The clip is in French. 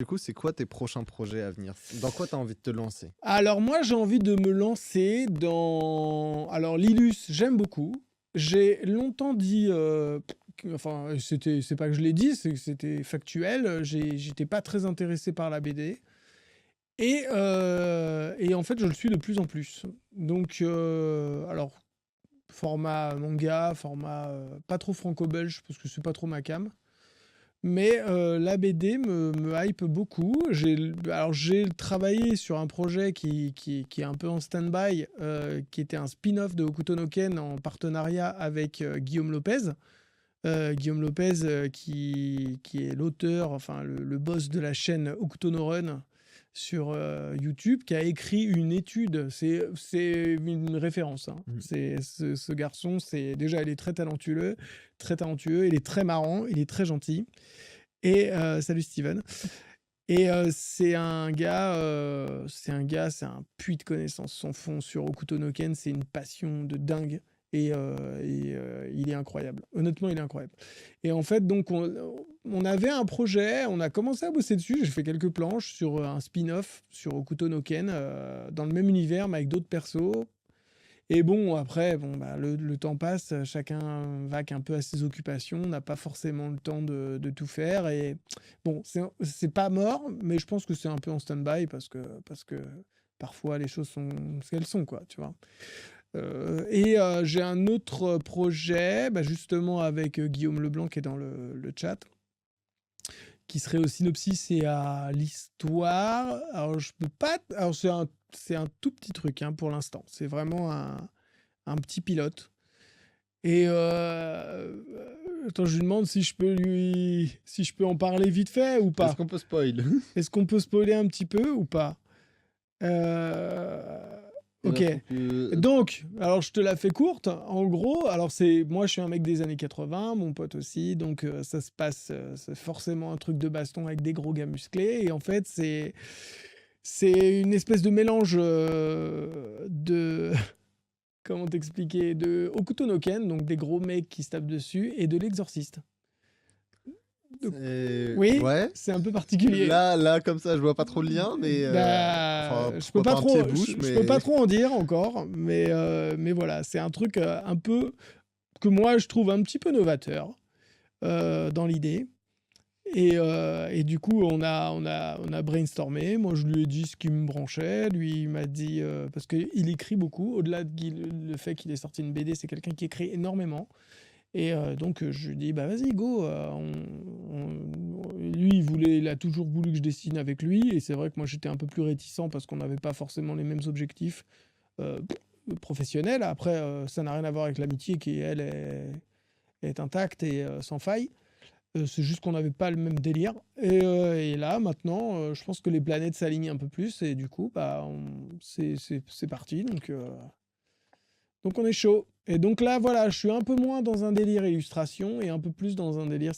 Du coup, c'est quoi tes prochains projets à venir? Dans quoi tu as envie de te lancer? Alors moi, j'ai envie de me lancer dans alors l'Ilus, j'aime beaucoup. J'ai longtemps dit, enfin, c'est pas que je l'ai dit, c'est que c'était factuel, j'étais pas très intéressé par la BD et en fait, je le suis de plus en plus. Donc alors format manga, format, pas trop franco-belge parce que c'est pas trop ma came. Mais la BD me hype beaucoup. Alors j'ai travaillé sur un projet qui est un peu en stand-by, qui était un spin-off de Hokuto no Ken en partenariat avec Guillaume Lopez. Guillaume Lopez qui est l'auteur, enfin le boss de la chaîne Hokuto no Run sur YouTube, qui a écrit une étude. C'est une référence, hein. Mmh. Ce garçon, déjà, il est très talentueux, il est très marrant, il est très gentil. Et salut Steven. Et c'est un puits de connaissances sans fond sur Hokuto no Ken, c'est une passion de dingue il est incroyable. Honnêtement, il est incroyable. Et en fait, donc on avait un projet, on a commencé à bosser dessus, j'ai fait quelques planches sur un spin-off sur Hokuto no Ken, dans le même univers mais avec d'autres persos. Et bon, après, bon, bah, le temps passe, chacun vaque un peu à ses occupations, n'a pas forcément le temps de tout faire. Et bon, c'est pas mort, mais je pense que c'est un peu en stand-by parce que parfois les choses sont ce qu'elles sont, quoi, tu vois. J'ai un autre projet, bah, justement avec Guillaume Leblanc qui est dans le chat, qui serait au synopsis et à l'histoire. Alors, je peux pas. Alors, c'est un tout petit truc, hein, pour l'instant. C'est vraiment un petit pilote. Et attends, je lui demande si je peux en parler vite fait ou Est-ce pas. qu'on peut spoil? Est-ce qu'on peut spoiler un petit peu ou pas? Euh, Il y en Ok. a trop que- Donc, alors je te la fais courte. En gros, alors moi je suis un mec des années 80, mon pote aussi, donc ça se passe, c'est forcément un truc de baston avec des gros gars musclés. Et en fait, c'est une espèce de mélange de comment t'expliquer, de Hokuto no Ken, donc des gros mecs qui se tapent dessus, et de l'Exorciste. Donc, oui, Ouais. c'est un peu particulier. Là, comme ça, je vois pas trop le lien, mais enfin, Bah, pourquoi pas un pied-bouche, je peux pas mais trop en dire encore, mais voilà, c'est un truc un peu que moi je trouve un petit peu novateur dans l'idée. Et du coup, on a brainstormé. Moi, je lui ai dit ce qui me branchait. Lui, il m'a dit parce qu'il écrit beaucoup. Au-delà le fait qu'il ait sorti une BD, c'est quelqu'un qui écrit énormément. Et donc, je lui ai dit, bah vas-y, go. Lui, il a toujours voulu que je dessine avec lui. Et c'est vrai que moi, j'étais un peu plus réticent parce qu'on n'avait pas forcément les mêmes objectifs euh, professionnels. Après, ça n'a rien à voir avec l'amitié qui, elle, est intacte et sans faille. C'est juste qu'on n'avait pas le même délire. Et là, maintenant, je pense que les planètes s'alignent un peu plus. Et du coup, bah, c'est parti. Donc on est chaud. Et donc là, voilà, je suis un peu moins dans un délire illustration et un peu plus dans un délire